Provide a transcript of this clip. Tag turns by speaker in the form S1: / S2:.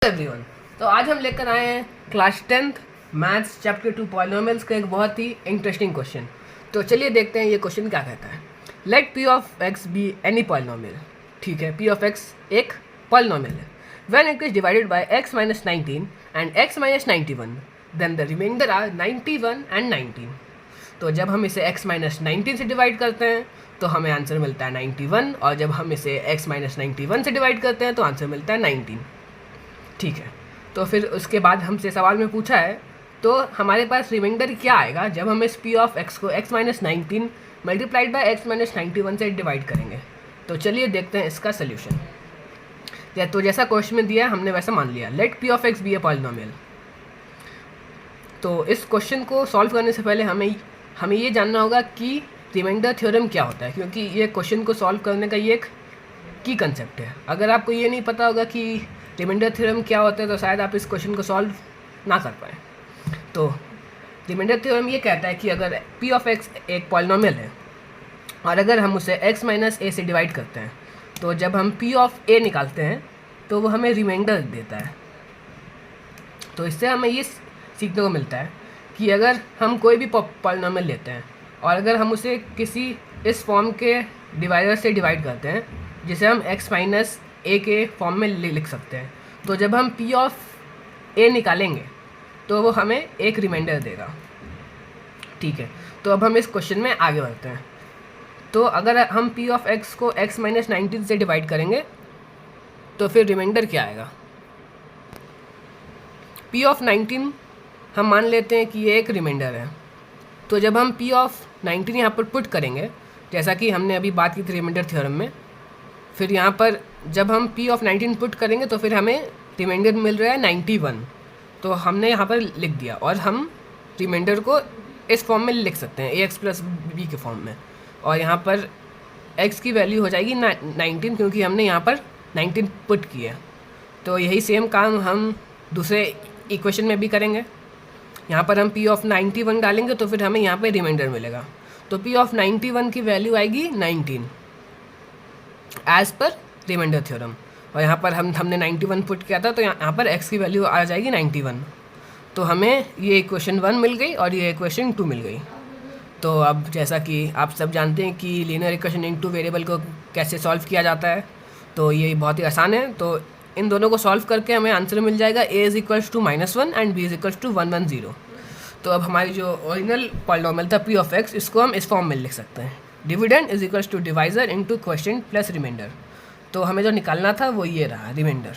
S1: Everyone, तो आज हम लेकर आए हैं class 10th maths chapter 2 polynomials का एक बहुत ही इंटरेस्टिंग क्वेश्चन। तो चलिए देखते हैं ये क्वेश्चन क्या कहता है। Let p of x be any polynomial. ठीक है, पी ऑफ एक्स एक पॉलिनोमियल है। When it is divided by x minus 19 and x minus 91 then the remainder are 91 and 19। तो जब हम इसे x माइनस 19 से डिवाइड करते हैं तो हमें आंसर मिलता है 91, और जब हम इसे x माइनस 91 से डिवाइड करते हैं तो आंसर मिलता है 19। ठीक है, तो फिर उसके बाद हमसे सवाल में पूछा है तो हमारे पास रिमाइंडर क्या आएगा जब हम इस पी ऑफ एक्स को x minus 19 multiplied by x minus 91 से डिवाइड करेंगे। तो चलिए देखते हैं इसका सोल्यूशन। तो जैसा क्वेश्चन में दिया हमने वैसा मान लिया। Let p of x be a polynomial. तो इस क्वेश्चन को सॉल्व करने से पहले हमें ये जानना होगा कि रिमाइंडर थ्योरम क्या होता है, क्योंकि ये क्वेश्चन को सॉल्व करने का ये एक की कंसेप्ट है। अगर आपको ये नहीं पता होगा कि रिमाइंडर थ्योरम क्या होता है तो शायद आप इस क्वेश्चन को सॉल्व ना कर पाएँ। तो रिमाइंडर थ्योरम ये कहता है कि अगर पी ऑफ एक्स एक पॉलिनोमियल है और अगर हम उसे एक्स माइनस ए से डिवाइड करते हैं तो जब हम पी ऑफ ए निकालते हैं तो वो हमें रिमाइंडर देता है। तो इससे हमें ये सीखने को मिलता है कि अगर हम कोई भी पॉलिनोमियल लेते हैं और अगर हम उसे किसी इस फॉर्म के डिवाइडर से डिवाइड करते हैं जिसे हम x माइनस ए के फॉर्म में लिख सकते हैं, तो जब हम p ऑफ a निकालेंगे तो वो हमें एक रिमाइंडर देगा। ठीक है, तो अब हम इस क्वेश्चन में आगे बढ़ते हैं। तो अगर हम p ऑफ x को x माइनस 19 से डिवाइड करेंगे तो फिर रिमाइंडर क्या आएगा। p ऑफ 19 हम मान लेते हैं कि ये एक रिमाइंडर है। तो जब हम p ऑफ 19 यहाँ पर पुट करेंगे, जैसा कि हमने अभी बात की थी रिमाइंडर थ्योरम में, फिर यहाँ पर जब हम p ऑफ 19 पुट करेंगे तो फिर हमें रिमाइंडर मिल रहा है 91। तो हमने यहाँ पर लिख दिया और हम रिमाइंडर को इस फॉर्म में लिख सकते हैं ax प्लस b के फॉर्म में, और यहाँ पर x की वैल्यू हो जाएगी 19 क्योंकि हमने यहाँ पर 19 पुट किया। तो यही सेम काम हम दूसरे इक्वेशन में भी करेंगे। यहाँ पर हम p ऑफ 91 डालेंगे तो फिर हमें यहाँ पे रिमाइंडर मिलेगा। तो p ऑफ 91 की वैल्यू आएगी 19 एज पर रिमाइंडर थ्योरम, और यहाँ पर हमने 91 पुट किया था तो यहाँ पर x की वैल्यू आ जाएगी 91। तो हमें ये इक्वेशन 1 मिल गई और ये इक्वेशन 2 मिल गई। तो अब जैसा कि आप सब जानते हैं कि linear equation in two variable को कैसे सॉल्व किया जाता है, तो ये बहुत ही आसान है। तो इन दोनों को सॉल्व करके हमें आंसर मिल जाएगा a is equals to -1 and b is equals to 1 1 0। तो अब हमारी जो ओरिजिनल पॉलिनोमियल था p ऑफ x, इसको हम इस फॉर्म में लिख सकते हैं। Dividend is equals to divisor into quotient plus remainder. तो हमें जो निकालना था वो ये रहा रिमाइंडर।